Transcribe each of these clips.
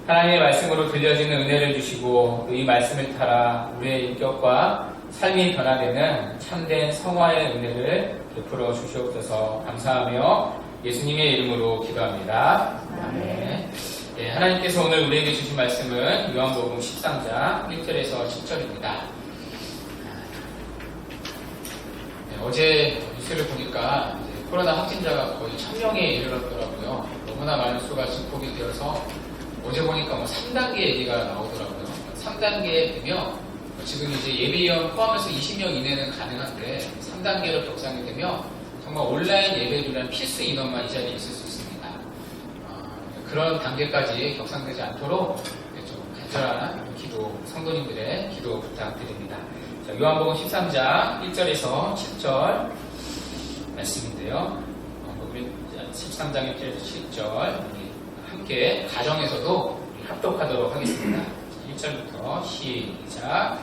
하나님의 말씀으로 들려지는 은혜를 주시고 이 말씀을 따라 우리의 인격과 삶이 변화되는 참된 성화의 은혜를 베풀어 주시옵소서. 감사하며 예수님의 이름으로 기도합니다. 아멘. 네, 하나님께서 오늘 우리에게 주신 말씀은 요한복음 13장 1절에서 10절입니다. 네, 어제 뉴스를 보니까 코로나 확진자가 거의 1000명에 이르렀더라고요. 너무나 많은 수가 증폭이 되어서 어제 보니까 3단계 얘기가 나오더라고요. 3단계에 되면 지금 이제 예비위원 포함해서 20명 이내는 가능한데 3단계로 격상이 되면 정말 온라인 예배를 필수 인원만 이 자리에 있을 수 있습니다. 그런 단계까지 격상되지 않도록 좀 간절한 기도, 성도님들의 기도 부탁드립니다. 자, 요한복음 13장 1절에서 10절 말씀인데요. 우리 13장 1절에서 10절 함께 가정에서도 합독하도록 하겠습니다. 1절부터 시작.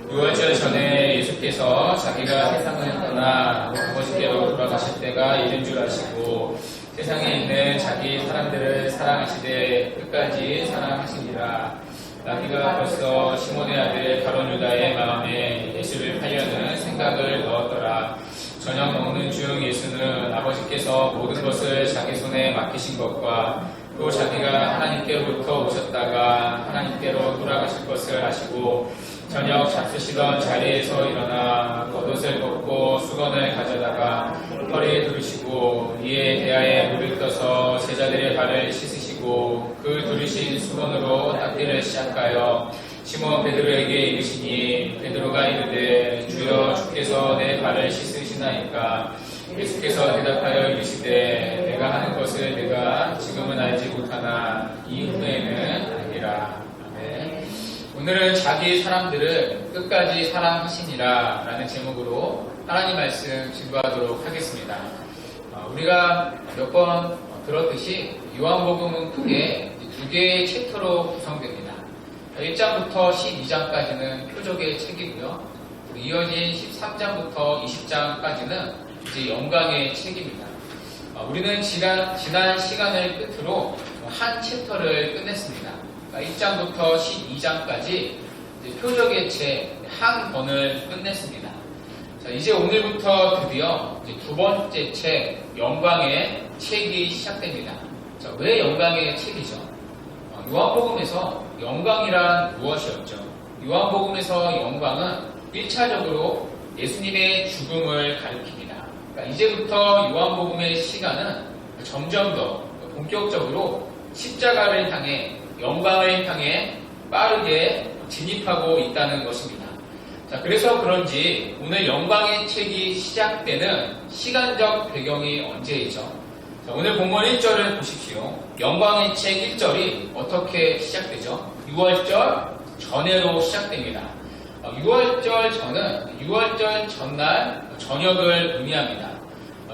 6월절 전에 예수께서 자기가 세상을 떠나 아버지께로 돌아가실 때가 이른 줄 아시고 세상에 있는 자기 사람들을 사랑하시되 끝까지 사랑하시니라. 마귀가 벌써 시몬의 아들 가룟 유다의 마음에 예수를 팔려는 생각을 넣었더라. 저녁 먹는 중 예수는 아버지께서 모든 것을 자기 손에 맡기신 것과 또 자기가 하나님께로부터 오셨다가 하나님께로 돌아가실 것을 아시고 저녁 잡수시던 자리에서 일어나 겉옷을 벗고 수건을 가져다가 허리에 두르시고 이에 대하에 물을 떠서 제자들의 발을 씻으시고 그 두르신 수건으로 닦기를 시작하여 시몬 베드로에게 이르시니 베드로가 이르되 주여 주께서 내 발을 씻으시나이까. 예수께서 대답하여 이르시되 내가 하는 것을 내가 지금은 알지 못하나 이후에는 알리라. 아멘. 오늘은 자기 사람들을 끝까지 사랑하시니라 라는 제목으로 하나님 말씀 증거하도록 하겠습니다. 우리가 몇 번 들었듯이 요한복음은 크게 두 개의 챕터로 구성됩니다. 1장부터 12장까지는 표적의 책이고요. 이어진 13장부터 20장까지는 이제 영광의 책입니다. 우리는 지난 시간을 끝으로 한 챕터를 끝냈습니다. 1장부터 12장까지 표적의 책 한 권을 끝냈습니다. 자, 이제 오늘부터 드디어 이제 두 번째 책 영광의 책이 시작됩니다. 자, 왜 영광의 책이죠? 요한복음에서 영광이란 무엇이었죠? 요한복음에서 영광은 1차적으로 예수님의 죽음을 가리킵니다. 그러니까 이제부터 요한복음의 시간은 점점 더 본격적으로 십자가를 향해 영광을 향해 빠르게 진입하고 있다는 것입니다. 자, 그래서 그런지 오늘 영광의 책이 시작되는 시간적 배경이 언제이죠? 자, 오늘 본문 1절을 보십시오. 영광의 책 1절이 어떻게 시작되죠? 6월절 전해로 시작됩니다. 6월절 전은 6월절 전날 저녁을 의미합니다.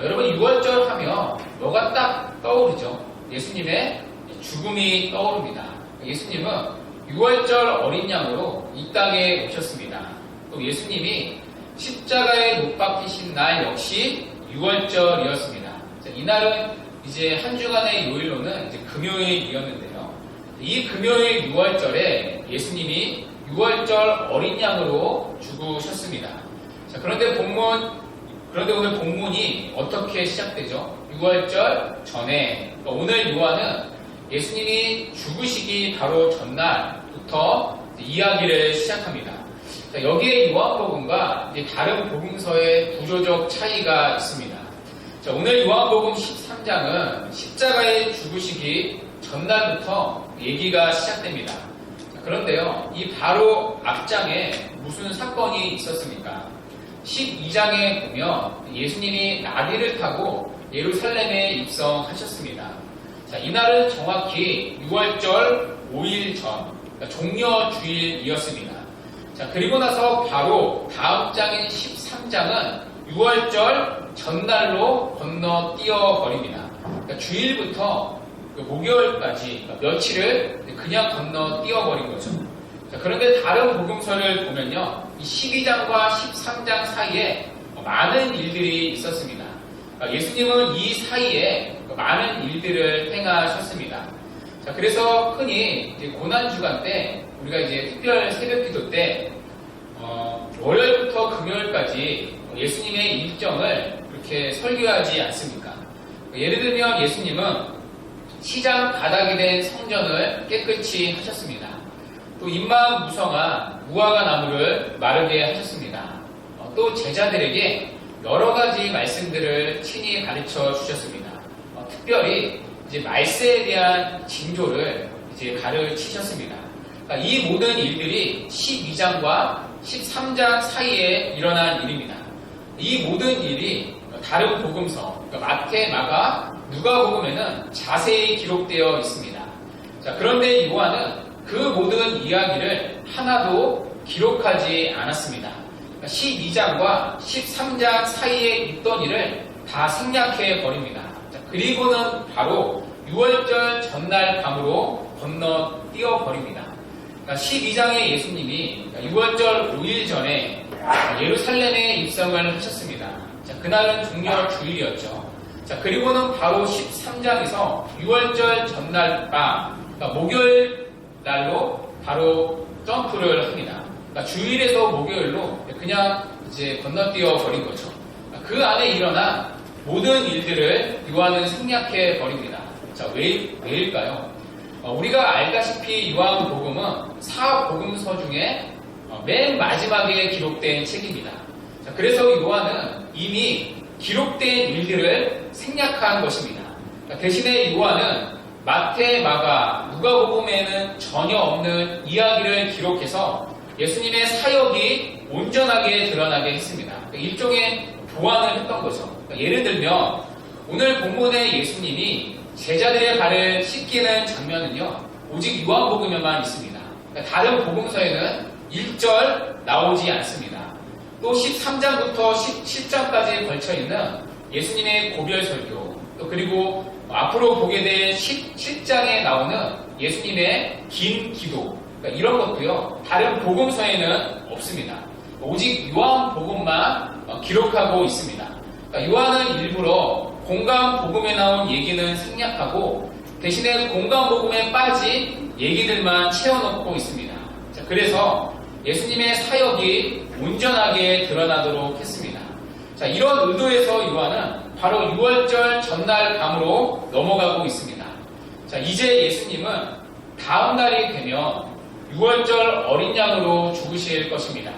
여러분 6월절 하면 뭐가 딱 떠오르죠? 예수님의 죽음이 떠오릅니다. 예수님은 6월절 어린 양으로 이 땅에 오셨습니다. 또 예수님이 십자가에 못 박히신 날 역시 6월절이었습니다. 이날은 이제 한 주간의 요일로는 이제 금요일이었는데요. 이 금요일 6월절에 예수님이 6월절 어린 양으로 죽으셨습니다. 자, 그런데 오늘 본문이 어떻게 시작되죠? 6월절 전에. 그러니까 오늘 요한은 예수님이 죽으시기 바로 전날부터 이야기를 시작합니다. 자, 여기에 요한복음과 다른 복음서의 구조적 차이가 있습니다. 자, 오늘 요한복음 13장은 십자가에 죽으시기 전날부터 얘기가 시작됩니다. 그런데요, 이 바로 앞장에 무슨 사건이 있었습니까? 12장에 보면 예수님이 나귀를 타고 예루살렘에 입성하셨습니다. 자, 이날은 정확히 6월절 5일 전, 그러니까 종려주일이었습니다. 자, 그리고 나서 바로 다음 장인 13장은 6월절 전날로 건너뛰어 버립니다. 그러니까 주일부터 목요일까지 며칠을 그냥 건너뛰어 버린 거죠. 자, 그런데 다른 복음서를 보면요, 이 12장과 13장 사이에 많은 일들이 있었습니다. 예수님은 이 사이에 많은 일들을 행하셨습니다. 자, 그래서 흔히 이제 고난주간 때 우리가 이제 특별 새벽기도 때 월요일부터 금요일까지 예수님의 일정을 그렇게 설교하지 않습니까? 예를 들면 예수님은 시장 바닥이 된 성전을 깨끗이 하셨습니다. 또 잎만 무성한 무화과 나무를 마르게 하셨습니다. 또 제자들에게 여러 가지 말씀들을 친히 가르쳐 주셨습니다. 특별히 이제 말세에 대한 징조를 이제 가르치셨습니다. 그러니까 이 모든 일들이 12장과 13장 사이에 일어난 일입니다. 이 모든 일이 다른 복음서, 그러니까 마태, 마가, 누가복음에는 자세히 기록되어 있습니다. 자, 그런데 요한은 그 모든 이야기를 하나도 기록하지 않았습니다. 12장과 13장 사이에 있던 일을 다 생략해 버립니다. 그리고는 바로 6월절 전날 밤으로 건너뛰어 버립니다. 12장의 예수님이 6월절 5일 전에 예루살렘에 입성을 하셨습니다. 그날은 종려 주일이었죠. 그리고는 바로 13장에서 6월절 전날 밤, 목요일 날로 바로 점프를 합니다. 주일에서 목요일로 그냥 이제 건너뛰어 버린 거죠. 그 안에 일어난 모든 일들을 요한은 생략해 버립니다. 자, 왜일까요? 우리가 알다시피 요한복음은 4복음서 중에 맨 마지막에 기록된 책입니다. 자, 그래서 요한은 이미 기록된 일들을 생략한 것입니다. 대신에 요한은 마태, 마가, 누가복음에는 전혀 없는 이야기를 기록해서 예수님의 사역이 온전하게 드러나게 했습니다. 일종의 보완을 했던 거죠. 예를 들면 오늘 본문의 예수님이 제자들의 발을 씻기는 장면은요, 오직 요한복음에만 있습니다. 다른 복음서에는 1절 나오지 않습니다. 또 13장부터 17장까지 걸쳐있는 예수님의 고별설교, 또 그리고 앞으로 보게 될 17장에 나오는 예수님의 긴 기도, 그러니까 이런 것도요, 다른 복음서에는 없습니다. 오직 요한복음만 기록하고 있습니다. 그러니까 요한은 일부러 공간복음에 나온 얘기는 생략하고 대신에 공간복음에 빠진 얘기들만 채워넣고 있습니다. 자, 그래서 예수님의 사역이 온전하게 드러나도록 했습니다. 자, 이런 의도에서 요한은 바로 6월절 전날 밤으로 넘어가고 있습니다. 자, 이제 예수님은 다음 날이 되면 6월절 어린 양으로 죽으실 것입니다.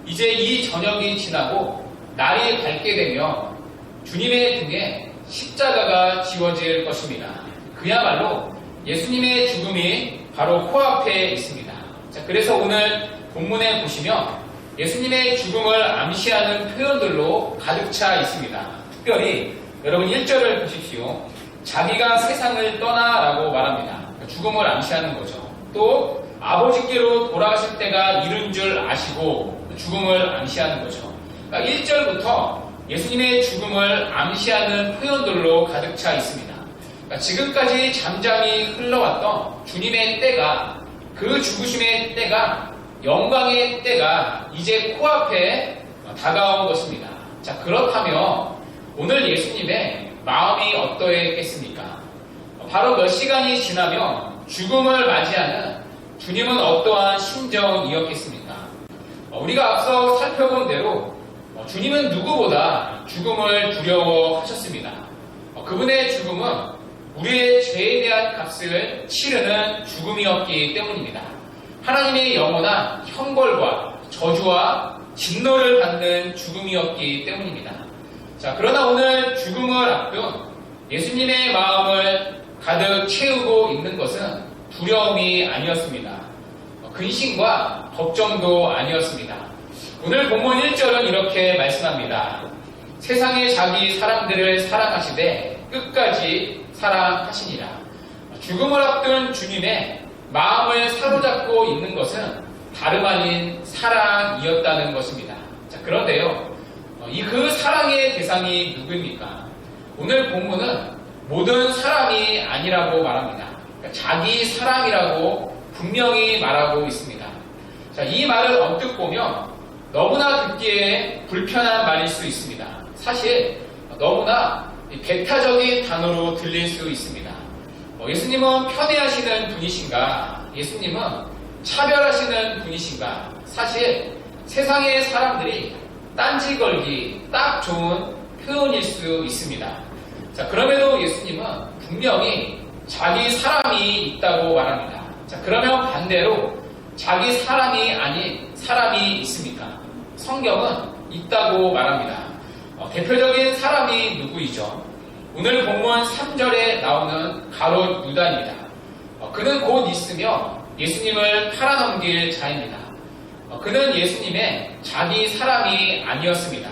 이제 이 저녁이 지나고 날이 밝게 되면 주님의 등에 십자가가 지워질 것입니다. 그야말로 예수님의 죽음이 바로 코앞에 있습니다. 자, 그래서 오늘 본문에 보시면 예수님의 죽음을 암시하는 표현들로 가득 차 있습니다. 특별히 여러분 1절을 보십시오. 자기가 세상을 떠나라고 말합니다. 죽음을 암시하는 거죠. 또 아버지께로 돌아가실 때가 이른 줄 아시고 죽음을 암시하는 거죠. 그러니까 1절부터 예수님의 죽음을 암시하는 표현들로 가득 차 있습니다. 그러니까 지금까지 잠잠히 흘러왔던 주님의 때가, 그 죽으심의 때가, 영광의 때가 이제 코앞에 다가온 것입니다. 자, 그렇다면 오늘 예수님의 마음이 어떠했겠습니까? 바로 몇 시간이 지나면 죽음을 맞이하는 주님은 어떠한 심정이었겠습니까? 우리가 앞서 살펴본 대로 주님은 누구보다 죽음을 두려워하셨습니다. 그분의 죽음은 우리의 죄에 대한 값을 치르는 죽음이었기 때문입니다. 하나님의 영원한 형벌과 저주와 진노를 받는 죽음이었기 때문입니다. 자, 그러나 오늘 죽음을 앞둔 예수님의 마음을 가득 채우고 있는 것은 두려움이 아니었습니다. 근심과 걱정도 아니었습니다. 오늘 본문 1절은 이렇게 말씀합니다. 세상에 자기 사람들을 사랑하시되 끝까지 사랑하시니라. 죽음을 앞둔 주님의 마음을 사로잡고 있는 것은 다름 아닌 사랑이었다는 것입니다. 자, 그런데요, 그 사랑의 대상이 누구입니까? 오늘 본문은 모든 사람이 아니라고 말합니다. 그러니까 자기 사랑이라고 분명히 말하고 있습니다. 자, 이 말을 언뜻 보면 너무나 듣기에 불편한 말일 수 있습니다. 사실 너무나 배타적인 단어로 들릴 수 있습니다. 예수님은 편애하시는 분이신가? 예수님은 차별하시는 분이신가? 사실 세상의 사람들이 딴지 걸기 딱 좋은 표현일 수 있습니다. 자, 그럼에도 예수님은 분명히 자기 사람이 있다고 말합니다. 자, 그러면 반대로 자기 사람이 아닌 사람이 있습니까? 성경은 있다고 말합니다. 대표적인 사람이 누구이죠? 오늘 본문 3절에 나오는 가롯 유다입니다. 그는 곧 있으며 예수님을 팔아넘길 자입니다. 그는 예수님의 자기 사람이 아니었습니다.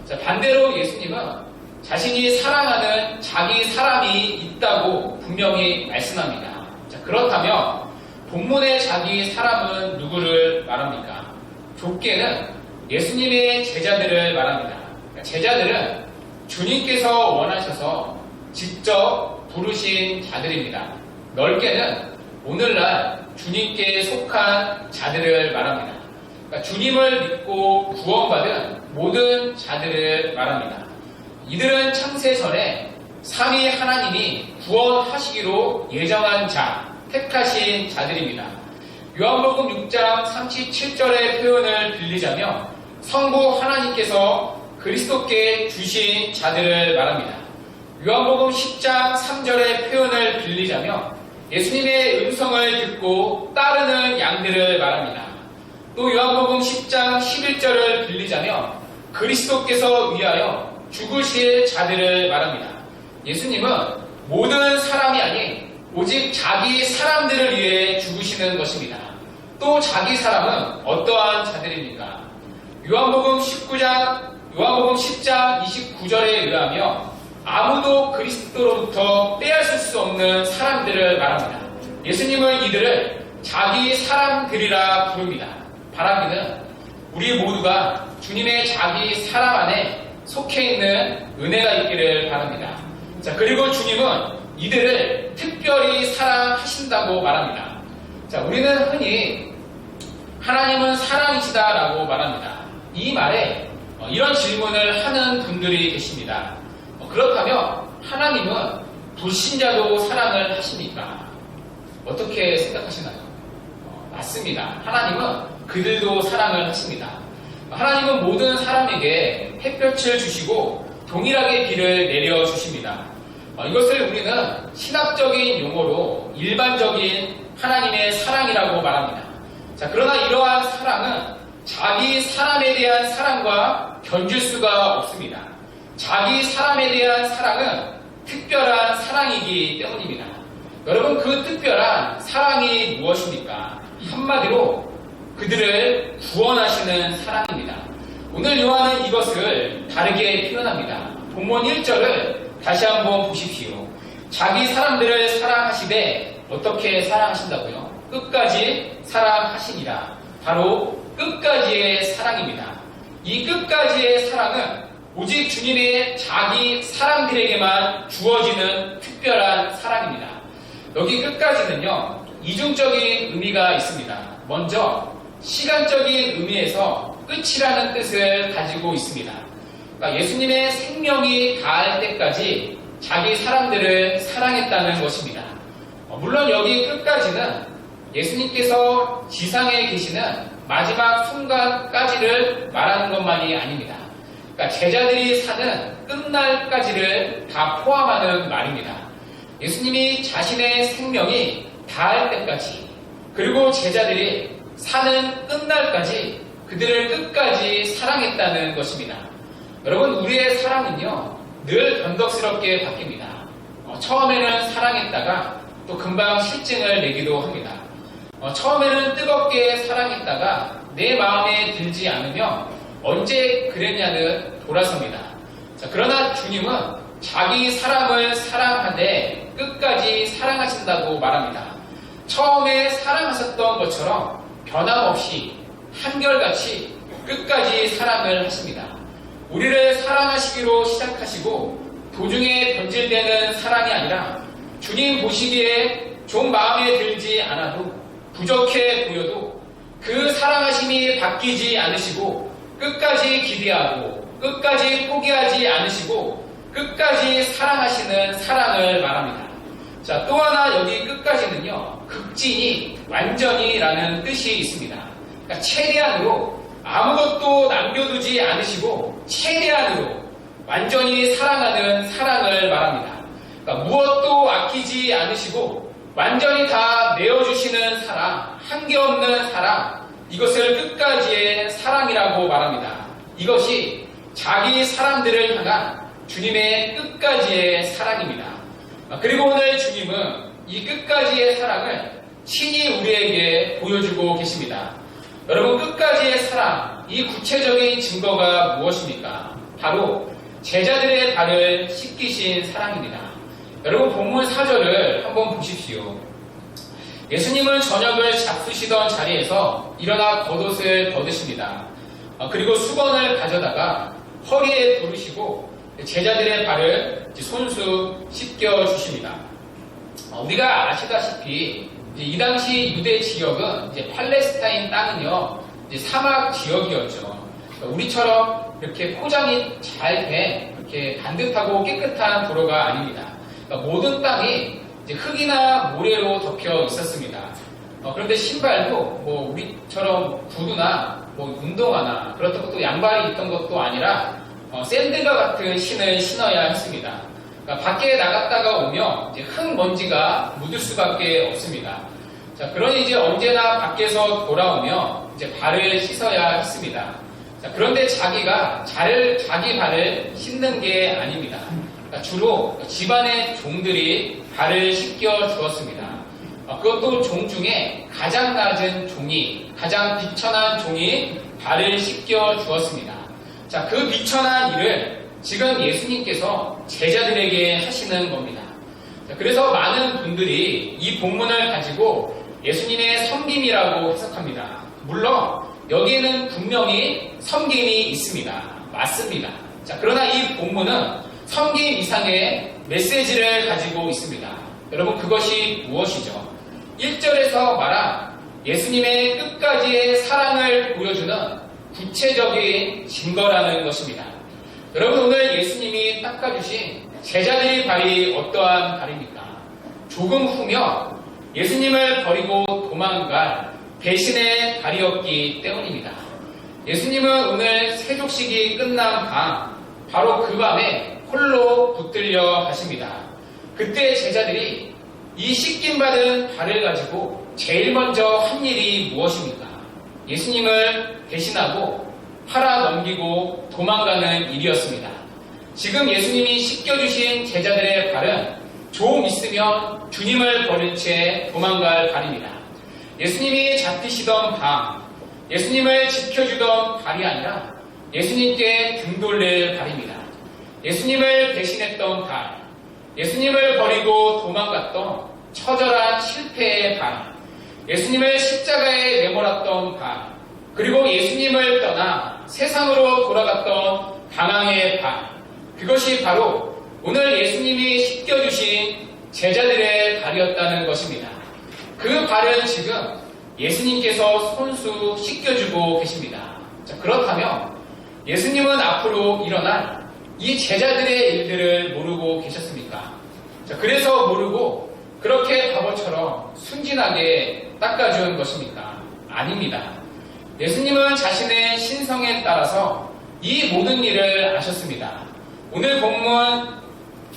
자, 반대로 예수님은 자신이 사랑하는 자기 사람이 있다고 분명히 말씀합니다. 자, 그렇다면 본문의 자기 사람은 누구를 말합니까? 좁게는 예수님의 제자들을 말합니다. 제자들은 주님께서 원하셔서 직접 부르신 자들입니다. 넓게는 오늘날 주님께 속한 자들을 말합니다. 그러니까 주님을 믿고 구원받은 모든 자들을 말합니다. 이들은 창세 전에 삼위 하나님이 구원하시기로 예정한 자, 택하신 자들입니다. 요한복음 6장 37절의 표현을 빌리자면 성부 하나님께서 그리스도께 주신 자들을 말합니다. 요한복음 10장 3절의 표현을 빌리자면 예수님의 음성을 듣고 따르는 양들을 말합니다. 또 요한복음 10장 11절을 빌리자면 그리스도께서 위하여 죽으실 자들을 말합니다. 예수님은 모든 사람이 아닌 오직 자기 사람들을 위해 죽으시는 것입니다. 또 자기 사람은 어떠한 자들입니까? 요한복음 10장 29절에 의하면 아무도 그리스도로부터 빼앗을 수 없는 사람들을 말합니다. 예수님은 이들을 자기 사람들이라 부릅니다. 바라기는 우리 모두가 주님의 자기 사람 안에 속해 있는 은혜가 있기를 바랍니다. 자, 그리고 주님은 이들을 특별히 사랑하신다고 말합니다. 자, 우리는 흔히 하나님은 사랑이시다라고 말합니다. 이 말에 이런 질문을 하는 분들이 계십니다. 그렇다면 하나님은 불신자도 사랑을 하십니까? 어떻게 생각하시나요? 맞습니다. 하나님은 그들도 사랑을 하십니다. 하나님은 모든 사람에게 햇볕을 주시고 동일하게 비를 내려주십니다. 이것을 우리는 신학적인 용어로 일반적인 하나님의 사랑이라고 말합니다. 자, 그러나 이러한 사랑은 자기 사람에 대한 사랑과 견줄 수가 없습니다. 자기 사람에 대한 사랑은 특별한 사랑이기 때문입니다. 여러분, 그 특별한 사랑이 무엇입니까? 한마디로 그들을 구원하시는 사랑입니다. 오늘 요한은 이것을 다르게 표현합니다. 본문 1절을 다시 한번 보십시오. 자기 사람들을 사랑하시되 어떻게 사랑하신다고요? 끝까지 사랑하시니라. 바로 끝까지의 사랑입니다. 이 끝까지의 사랑은 오직 주님의 자기 사람들에게만 주어지는 특별한 사랑입니다. 여기 끝까지는요, 이중적인 의미가 있습니다. 먼저 시간적인 의미에서 끝이라는 뜻을 가지고 있습니다. 그러니까 예수님의 생명이 다할 때까지 자기 사람들을 사랑했다는 것입니다. 물론 여기 끝까지는 예수님께서 지상에 계시는 마지막 순간까지를 말하는 것만이 아닙니다. 그러니까 제자들이 사는 끝날까지를 다 포함하는 말입니다. 예수님이 자신의 생명이 다할 때까지, 그리고 제자들이 사는 끝날까지 그들을 끝까지 사랑했다는 것입니다. 여러분, 우리의 사랑은요, 늘 변덕스럽게 바뀝니다. 처음에는 사랑했다가 또 금방 실증을 내기도 합니다. 처음에는 뜨겁게 사랑했다가 내 마음에 들지 않으면 언제 그랬냐는 돌아섭니다. 자, 그러나 주님은 자기 사람을 사랑하되 끝까지 사랑하신다고 말합니다. 처음에 사랑하셨던 것처럼 변함없이 한결같이 끝까지 사랑을 하십니다. 우리를 사랑하시기로 시작하시고 도중에 변질되는 사랑이 아니라 주님 보시기에 좀 마음에 들지 않아도 부족해 보여도 그 사랑하심이 바뀌지 않으시고 끝까지 기대하고 끝까지 포기하지 않으시고 끝까지 사랑하시는 사랑을 말합니다. 자, 또 하나 여기 끝까지는요, 극진히, 완전히라는 뜻이 있습니다. 그러니까 최대한으로 아무것도 남겨두지 않으시고 최대한으로 완전히 사랑하는 사랑을 말합니다. 그러니까 무엇도 아끼지 않으시고 완전히 다 내어주시는 사랑, 한계없는 사랑, 이것을 끝까지의 사랑이라고 말합니다. 이것이 자기 사람들을 향한 주님의 끝까지의 사랑입니다. 그리고 오늘 주님은 이 끝까지의 사랑을 친히 우리에게 보여주고 계십니다. 여러분, 끝까지의 사랑, 이 구체적인 증거가 무엇입니까? 바로 제자들의 발을 씻기신 사랑입니다. 여러분, 본문 4절을 한번 보십시오. 예수님은 저녁을 잡수시던 자리에서 일어나 겉옷을 벗으십니다. 그리고 수건을 가져다가 허리에 두르시고 제자들의 발을 손수 씻겨 주십니다. 우리가 아시다시피 이 당시 유대 지역은 팔레스타인 땅은요, 사막 지역이었죠. 우리처럼 이렇게 포장이 잘 된 이렇게 반듯하고 깨끗한 도로가 아닙니다. 모든 땅이 흙이나 모래로 덮여 있었습니다. 그런데 신발도 뭐 우리처럼 구두나 뭐 운동화나 그렇던 것도 양발이 있던 것도 아니라 샌드과 같은 신을 신어야 했습니다. 그러니까 밖에 나갔다가 오면 흙 먼지가 묻을 수밖에 없습니다. 자, 그러니 이제 언제나 밖에서 돌아오면 이제 발을 씻어야 했습니다. 자, 그런데 자기가 자기 발을 씻는 게 아닙니다. 그러니까 주로 집안의 종들이 발을 씻겨 주었습니다. 그것도 종 중에 가장 낮은 종이, 가장 비천한 종이 발을 씻겨 주었습니다. 자, 그 비천한 일을 지금 예수님께서 제자들에게 하시는 겁니다. 자, 그래서 많은 분들이 이 본문을 가지고 예수님의 섬김이라고 해석합니다. 물론 여기에는 분명히 섬김이 있습니다. 맞습니다. 자, 그러나 이 본문은 섬김 이상의 메시지를 가지고 있습니다. 여러분, 그것이 무엇이죠? 1절에서 말한 예수님의 끝까지의 사랑을 보여주는 구체적인 증거라는 것입니다. 여러분, 오늘 예수님이 닦아주신 제자들의 발이 어떠한 발입니까? 조금 후면 예수님을 버리고 도망갈 배신의 발이었기 때문입니다. 예수님은 오늘 세족식이 끝난 밤, 바로 그 밤에 홀로 붙들려 가십니다. 그때 제자들이 이 씻김 받은 발을 가지고 제일 먼저 한 일이 무엇입니까? 예수님을 배신하고 팔아 넘기고 도망가는 일이었습니다. 지금 예수님이 씻겨주신 제자들의 발은 좀 있으면 주님을 버린 채 도망갈 발입니다. 예수님이 잡히시던 밤, 예수님을 지켜주던 발이 아니라 예수님께 등 돌릴 발입니다. 예수님을 배신했던 발, 예수님을 버리고 도망갔던 처절한 실패의 발, 예수님을 십자가에 내몰았던 발, 그리고 예수님을 떠나 세상으로 돌아갔던 방황의 발, 그것이 바로 오늘 예수님이 씻겨주신 제자들의 발이었다는 것입니다. 그 발은 지금 예수님께서 손수 씻겨주고 계십니다. 자, 그렇다면 예수님은 앞으로 일어날 이 제자들의 일들을 모르고 계셨습니까? 자, 그래서 모르고 그렇게 바보처럼 순진하게 닦아준 것입니까? 아닙니다. 예수님은 자신의 신성에 따라서 이 모든 일을 아셨습니다. 오늘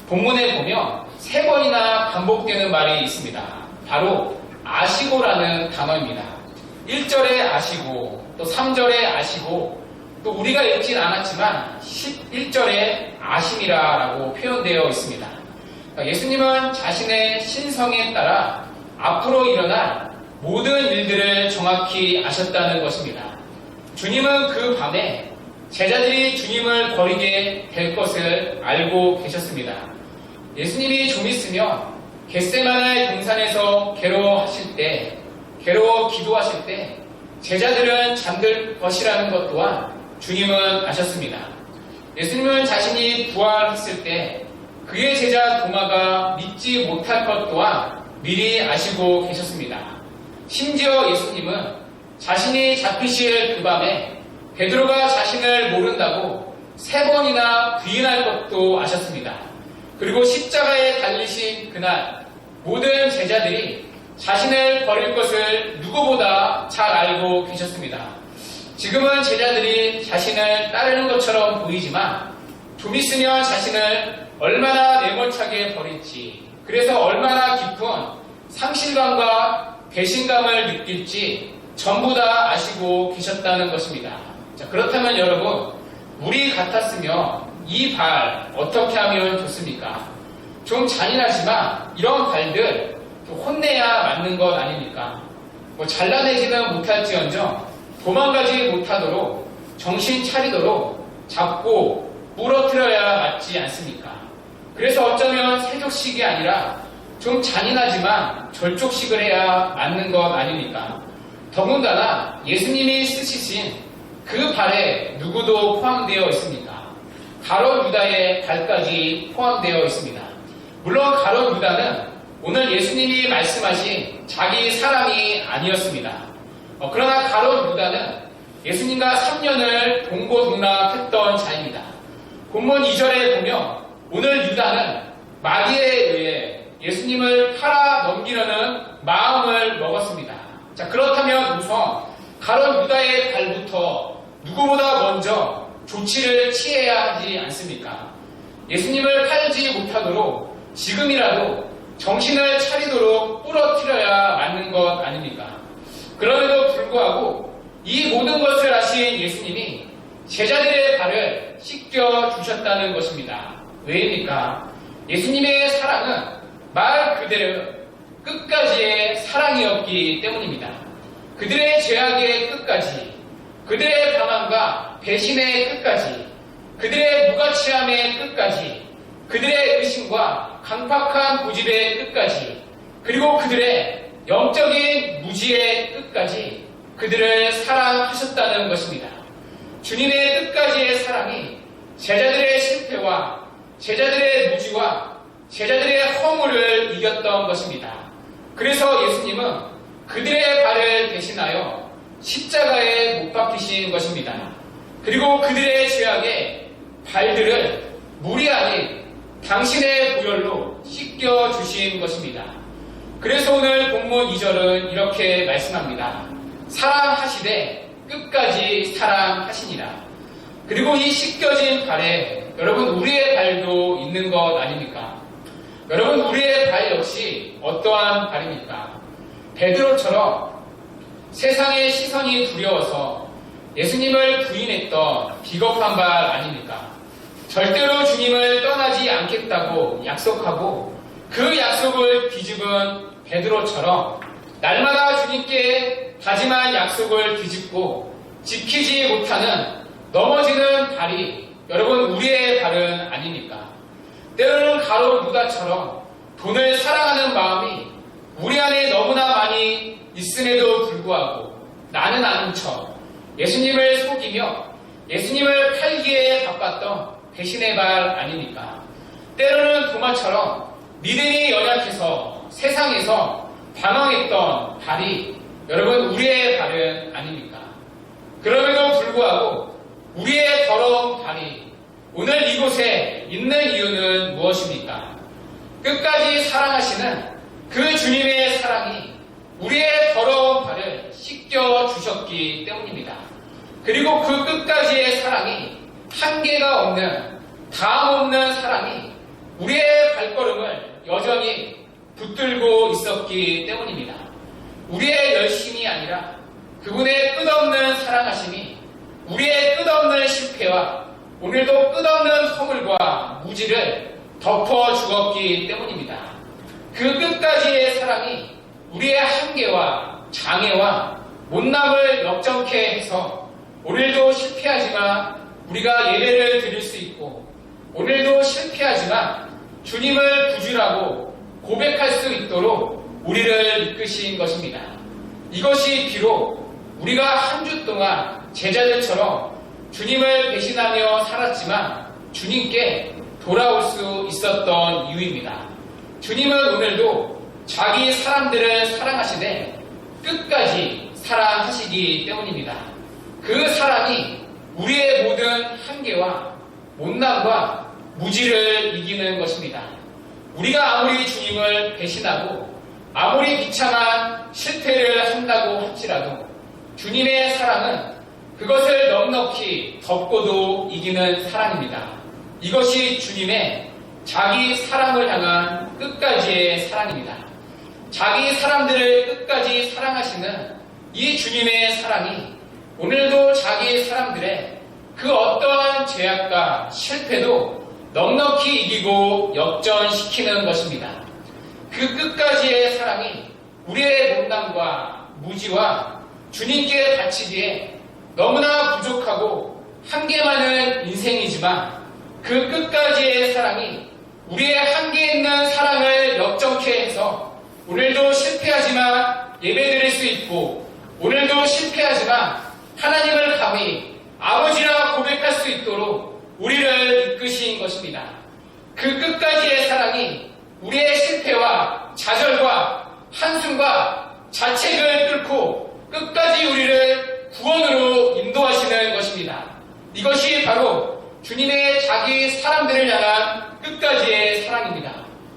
본문에 보면 3번이나 반복되는 말이 있습니다. 바로 아시고라는 단어입니다. 1절에 아시고, 또 3절에 아시고, 또 우리가 읽진 않았지만 11절에 아심이라고 표현되어 있습니다. 그러니까 예수님은 자신의 신성에 따라 앞으로 일어날 모든 일들을 정확히 아셨다는 것입니다. 주님은 그 밤에 제자들이 주님을 버리게 될 것을 알고 계셨습니다. 예수님이 좀 있으면 겟세마네 동산에서 괴로워 기도하실 때 제자들은 잠들 것이라는 것 또한 주님은 아셨습니다. 예수님은 자신이 부활했을 때 그의 제자 도마가 믿지 못할 것 또한 미리 아시고 계셨습니다. 심지어 예수님은 자신이 잡히실 그 밤에 베드로가 자신을 모른다고 3번이나 부인할 것도 아셨습니다. 그리고 십자가에 달리신 그날 모든 제자들이 자신을 버릴 것을 누구보다 잘 알고 계셨습니다. 지금은 제자들이 자신을 따르는 것처럼 보이지만 좀 있으면 자신을 얼마나 매몰차게 버릴지, 그래서 얼마나 깊은 상실감과 배신감을 느낄지 전부 다 아시고 계셨다는 것입니다. 자, 그렇다면 여러분, 우리 같았으면 이 발 어떻게 하면 좋습니까? 좀 잔인하지만 이런 발들 혼내야 맞는 것 아닙니까? 잘라내지는 못할지언정 도망가지 못하도록 정신 차리도록 잡고 부러뜨려야 맞지 않습니까? 그래서 어쩌면 세족식이 아니라 좀 잔인하지만 절족식을 해야 맞는 것 아닙니까? 더군다나 예수님이 쓰시신 그 발에 누구도 포함되어 있습니까? 가롯 유다의 발까지 포함되어 있습니다. 물론 가롯 유다는 오늘 예수님이 말씀하신 자기 사람이 아니었습니다. 그러나 가롯 유다는 예수님과 3년을 동고동락했던 자입니다. 본문 2절에 보면 오늘 유다는 마귀에 의해 예수님을 팔아 넘기려는 마음을 먹었습니다. 자, 그렇다면 우선 가롯 유다의 발부터 누구보다 먼저 조치를 취해야 하지 않습니까? 예수님을 팔지 못하도록 지금이라도 정신을 차리도록 부러뜨려야 맞는 것 아닙니까? 그럼에도 불구하고 이 모든 것을 아신 예수님이 제자들의 발을 씻겨 주셨다는 것입니다. 왜입니까? 예수님의 사랑은 말 그대로 끝까지의 사랑이었기 때문입니다. 그들의 죄악의 끝까지, 그들의 방황과 배신의 끝까지, 그들의 무가치함의 끝까지, 그들의 의심과 강팍한 고집의 끝까지, 그리고 그들의 영적인 무지의 끝까지 그들을 사랑하셨다는 것입니다. 주님의 끝까지의 사랑이 제자들의 실패와 제자들의 무지와 제자들의 허물을 이겼던 것입니다. 그래서 예수님은 그들의 발을 대신하여 십자가에 못 박히신 것입니다. 그리고 그들의 죄악의 발들을 물이 아닌 당신의 보혈로 씻겨 주신 것입니다. 그래서 오늘 본문 2절은 이렇게 말씀합니다. 사랑하시되 끝까지 사랑하시니라. 그리고 이 씻겨진 발에 여러분 우리의 발도 있는 것 아닙니까? 여러분 우리의 발 역시 어떠한 발입니까? 베드로처럼 세상의 시선이 두려워서 예수님을 부인했던 비겁한 발 아닙니까? 절대로 주님을 떠나지 않겠다고 약속하고 그 약속을 뒤집은 베드로처럼 날마다 주님께 다짐한 약속을 뒤집고 지키지 못하는 넘어지는 발이 여러분 우리의 발은 아닙니까? 때로는 가롯 유다처럼 돈을 사랑하는 마음이 우리 안에 너무나 많이 있음에도 불구하고 나는 아는 척 예수님을 속이며 예수님을 팔기에 바빴던 배신의 발 아닙니까? 때로는 도마처럼 믿음이 연약해서 세상에서 방황했던 발이 여러분 우리의 발은 아닙니까? 그럼에도 불구하고 우리의 더러운 발이 오늘 이곳에 있는 이유는 무엇입니까? 끝까지 사랑하시는 그 주님의 사랑이 우리의 더러운 발을 씻겨 주셨기 때문입니다. 그리고 그 끝까지의 사랑이 한계가 없는 다음 없는 사랑이 우리의 발걸음을 여전히 붙들고 있었기 때문입니다. 우리의 열심이 아니라 그분의 끝없는 사랑하심이 우리의 끝없는 실패와 오늘도 끝없는 허물과 무지를 덮어 주었기 때문입니다. 그 끝까지의 사랑이 우리의 한계와 장애와 못남을 역정케 해서 오늘도 실패하지만 우리가 예배를 드릴 수 있고 오늘도 실패하지만 주님을 구주라고 고백할 수 있도록 우리를 이끄신 것입니다. 이것이 비록 우리가 한 주 동안 제자들처럼 주님을 배신하며 살았지만 주님께 돌아올 수 있었던 이유입니다. 주님은 오늘도 자기 사람들을 사랑하시되 끝까지 사랑하시기 때문입니다. 그 사랑이 우리의 모든 한계와 못남과 무지를 이기는 것입니다. 우리가 아무리 주님을 배신하고 아무리 비참한 실패를 한다고 할지라도 주님의 사랑은 그것을 넉넉히 덮고도 이기는 사랑입니다. 이것이 주님의 자기 사람을 향한 끝까지의 사랑입니다. 자기 사람들을 끝까지 사랑하시는 이 주님의 사랑이 오늘도 자기 사람들의 그 어떠한 죄악과 실패도 넉넉히 이기고 역전시키는 것입니다. 그 끝까지의 사랑이 우리의 못남과 무지와 주님께 바치기에 너무나 부족하고 한계 많은 인생이지만 그 끝까지의 사랑이 우리의 한계 있는 사랑을 역전케 해서 오늘도 실패하지만 예배드릴 수 있고 오늘도 실패하지만 하나님을 감히 아버지라 고백할 수 있도록 우리를 이끄신 것입니다. 그 끝까지의 사랑이 우리의 실패와 좌절과 한숨과 자책을 뚫고 끝까지 우리를 구원으로 인도하시는 것입니다. 이것이 바로 주님의 자기 사람들을 향한 끝까지의 사랑입니다.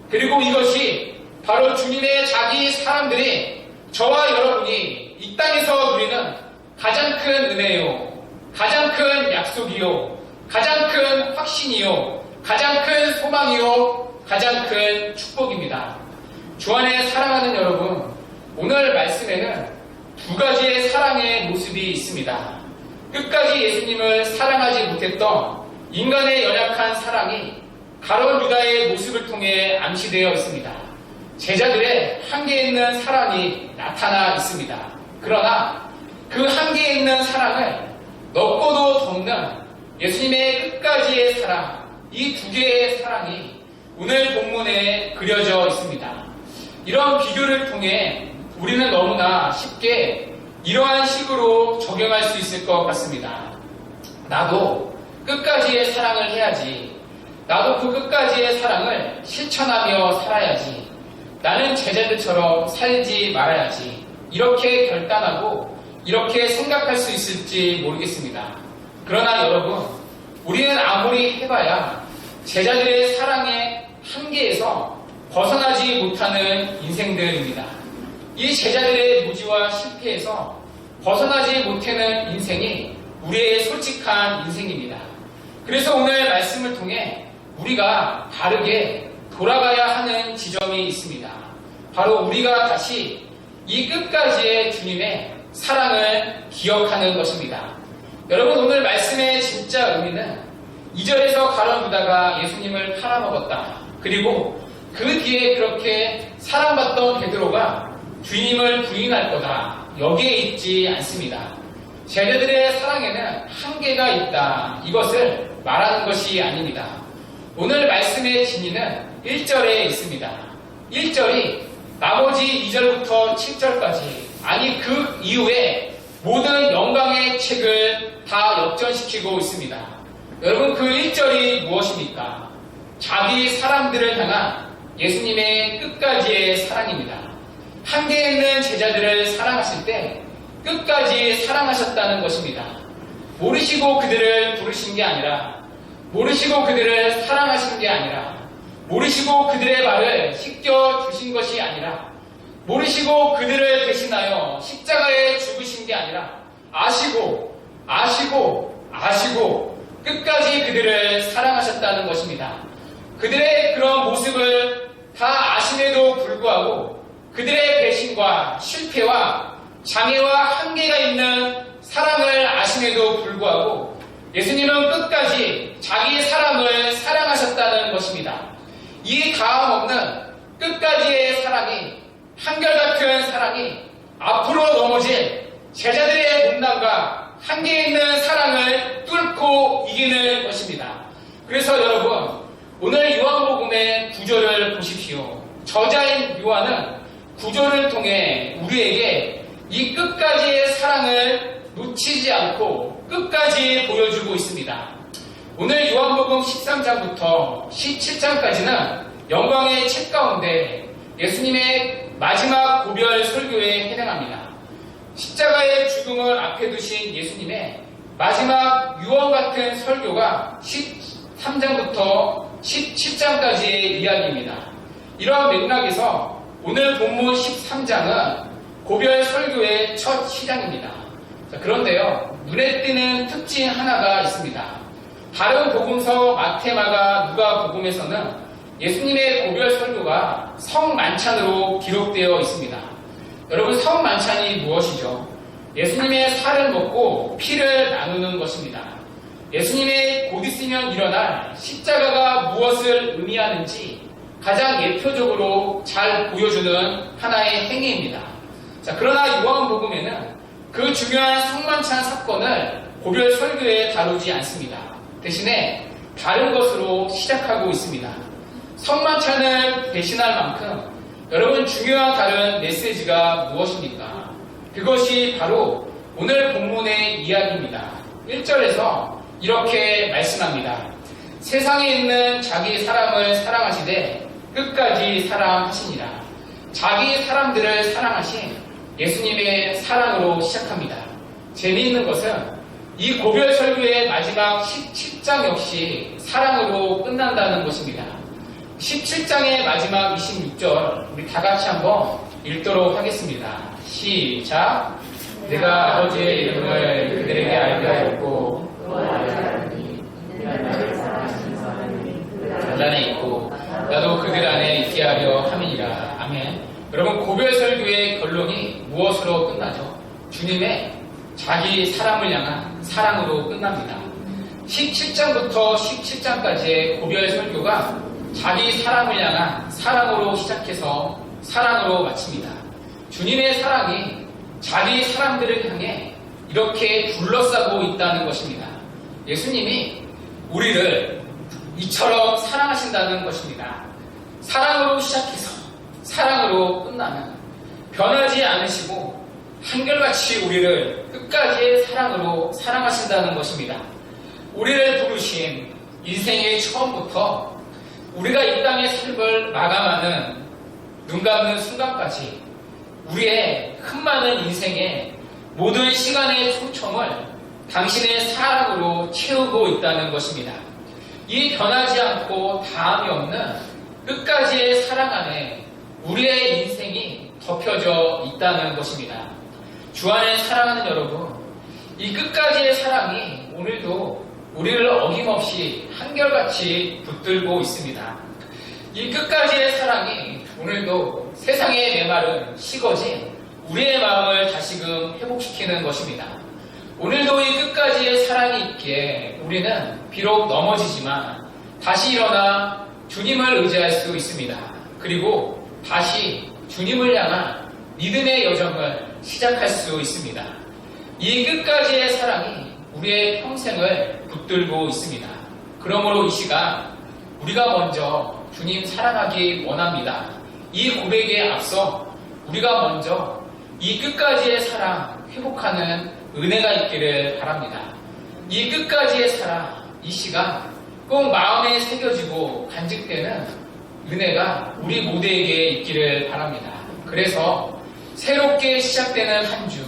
그리고 이것이 바로 주님의 자기 사람들이 저와 여러분이 이 땅에서 누리는 가장 큰 은혜요, 가장 큰 약속이요, 가장 큰 확신이요, 가장 큰 소망이요, 가장 큰 축복입니다. 주 안에 사랑하는 여러분, 오늘 말씀에는 두 가지의 사랑의 모습이 있습니다. 끝까지 예수님을 사랑하지 못했던 인간의 연약한 사랑이 가룟 유다의 모습을 통해 암시되어 있습니다. 제자들의 한계 있는 사랑이 나타나 있습니다. 그러나 그 한계 있는 사랑을 넓고도 덮는 예수님의 끝까지의 사랑, 이 두 개의 사랑이 오늘 본문에 그려져 있습니다. 이런 비교를 통해 우리는 너무나 쉽게 이러한 식으로 적용할 수 있을 것 같습니다. 나도 끝까지의 사랑을 해야지. 나도 그 끝까지의 사랑을 실천하며 살아야지. 나는 제자들처럼 살지 말아야지. 이렇게 결단하고 이렇게 생각할 수 있을지 모르겠습니다. 그러나 여러분, 우리는 아무리 해봐야 제자들의 사랑의 한계에서 벗어나지 못하는 인생들입니다. 이 제자들의 무지와 실패에서 벗어나지 못하는 인생이 우리의 솔직한 인생입니다. 그래서 오늘 말씀을 통해 우리가 바르게 돌아가야 하는 지점이 있습니다. 바로 우리가 다시 이 끝까지의 주님의 사랑을 기억하는 것입니다. 여러분, 오늘 말씀의 진짜 의미는 2절에서 가룟 유다가 예수님을 팔아먹었다. 그리고 그 뒤에 그렇게 사랑받던 베드로가 주님을 부인할 거다. 여기에 있지 않습니다. 제자들의 사랑에는 한계가 있다. 이것을 말하는 것이 아닙니다. 오늘 말씀의 진리는 1절에 있습니다. 1절이 나머지 2절부터 7절까지, 아니 그 이후에 모든 영광의 책을 다 역전시키고 있습니다. 여러분, 그 1절이 무엇입니까? 자기 사람들을 향한 예수님의 끝까지의 사랑입니다. 한계 있는 제자들을 사랑하실 때 끝까지 사랑하셨다는 것입니다. 모르시고 그들을 부르신 게 아니라, 모르시고 그들을 사랑하신 게 아니라, 모르시고 그들의 발을 씻겨 주신 것이 아니라, 모르시고 그들을 대신하여 십자가에 죽으신 게 아니라, 아시고 끝까지 그들을 사랑하셨다는 것입니다. 그들의 그런 모습을 다 아심에도 불구하고 그들의 배신과 실패와 장애와 한계가 있는 사랑을 아심에도 불구하고 예수님은 끝까지 자기 사람을 사랑하셨다는 것입니다. 이 다음 없는 끝까지의 사랑이, 한결같은 사랑이 앞으로 넘어질 제자들의 못남과 한계 있는 사랑을 뚫고 이기는 것입니다. 그래서 여러분, 오늘 요한복음의 구절을 보십시오. 저자인 요한은 구절을 통해 우리에게 이 끝까지의 사랑을 놓치지 않고 끝까지 보여주고 있습니다. 오늘 요한복음 13장부터 17장까지는 영광의 책 가운데 예수님의 마지막 고별 설교에 해당합니다. 십자가의 죽음을 앞에 두신 예수님의 마지막 유언 같은 설교가 13장부터 17장까지의 이야기입니다. 이러한 맥락에서 오늘 본문 13장은 고별 설교의 첫 시장입니다. 자, 그런데요, 눈에 띄는 특징 하나가 있습니다. 다른 복음서 마태, 마가, 누가 복음에서는 예수님의 고별 설교가 성만찬으로 기록되어 있습니다. 여러분, 성만찬이 무엇이죠? 예수님의 살을 먹고 피를 나누는 것입니다. 예수님의 곧 있으면 일어날 십자가가 무엇을 의미하는지 가장 예표적으로 잘 보여주는 하나의 행위입니다. 자, 그러나 요한복음에는 그 중요한 성만찬 사건을 고별 설교에 다루지 않습니다. 대신에 다른 것으로 시작하고 있습니다. 성만찬을 대신할 만큼 여러분 중요한 다른 메시지가 무엇입니까? 그것이 바로 오늘 본문의 이야기입니다. 1절에서 이렇게 말씀합니다. 세상에 있는 자기 사람을 사랑하시되 끝까지 사랑하시니라. 자기 사람들을 사랑하신 예수님의 사랑으로 시작합니다. 재미있는 것은 이 고별 설교의 마지막 17장 역시 사랑으로 끝난다는 것입니다. 17장의 마지막 26절 우리 다 같이 한번 읽도록 하겠습니다. 시작. 내가 아버지의 이름을 그들에게 알게 하였고 단란에 있고 나도 그들 안에 있게 하려 함이니라. 아멘. 여러분, 고별 설교의 결론이 무엇으로 끝나죠? 주님의 자기 사람을 향한 사랑으로 끝납니다. 17장부터 17장까지의 고별 설교가 자기 사람을 향한 사랑으로 시작해서 사랑으로 마칩니다. 주님의 사랑이 자기 사람들을 향해 이렇게 둘러싸고 있다는 것입니다. 예수님이 우리를 이처럼 사랑하신다는 것입니다. 사랑으로 시작해서 사랑으로 끝나는, 변하지 않으시고 한결같이 우리를 끝까지의 사랑으로 사랑하신다는 것입니다. 우리를 부르신 인생의 처음부터 우리가 이 땅의 삶을 마감하는 눈 감는 순간까지 우리의 흠많은 인생의 모든 시간의 초점을 당신의 사랑으로 채우고 있다는 것입니다. 이 변하지 않고 다함이 없는 끝까지의 사랑 안에 우리의 인생이 덮여져 있다는 것입니다. 주 안에 사랑하는 여러분, 이 끝까지의 사랑이 오늘도 우리를 어김없이 한결같이 붙들고 있습니다. 이 끝까지의 사랑이 오늘도 세상의 메마른 식어진 우리의 마음을 다시금 회복시키는 것입니다. 오늘도 이 끝까지의 사랑이 있기에 우리는 비록 넘어지지만 다시 일어나 주님을 의지할 수 있습니다. 그리고 다시 주님을 향한 믿음의 여정을 시작할 수 있습니다. 이 끝까지의 사랑이 우리의 평생을 붙들고 있습니다. 그러므로 이 시간 우리가 먼저 주님 사랑하기 원합니다. 이 고백에 앞서 우리가 먼저 이 끝까지의 사랑 회복하는 은혜가 있기를 바랍니다. 이 끝까지의 사랑, 이 시간 꼭 마음에 새겨지고 간직되는 은혜가 우리 모두에게 있기를 바랍니다. 그래서 새롭게 시작되는 한 주,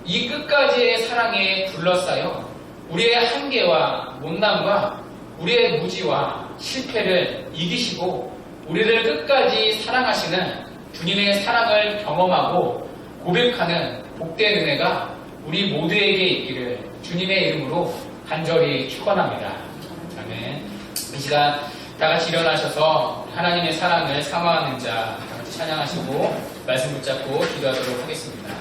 이 끝까지의 사랑에 둘러싸여 우리의 한계와 못남과 우리의 무지와 실패를 이기시고 우리를 끝까지 사랑하시는 주님의 사랑을 경험하고 고백하는 복된 은혜가 우리 모두에게 있기를 주님의 이름으로 간절히 축원합니다. 아멘. 이 시간 다 같이 일어나셔서 하나님의 사랑을 사모하는 자 다 같이 찬양하시고 말씀 붙잡고 기도하도록 하겠습니다.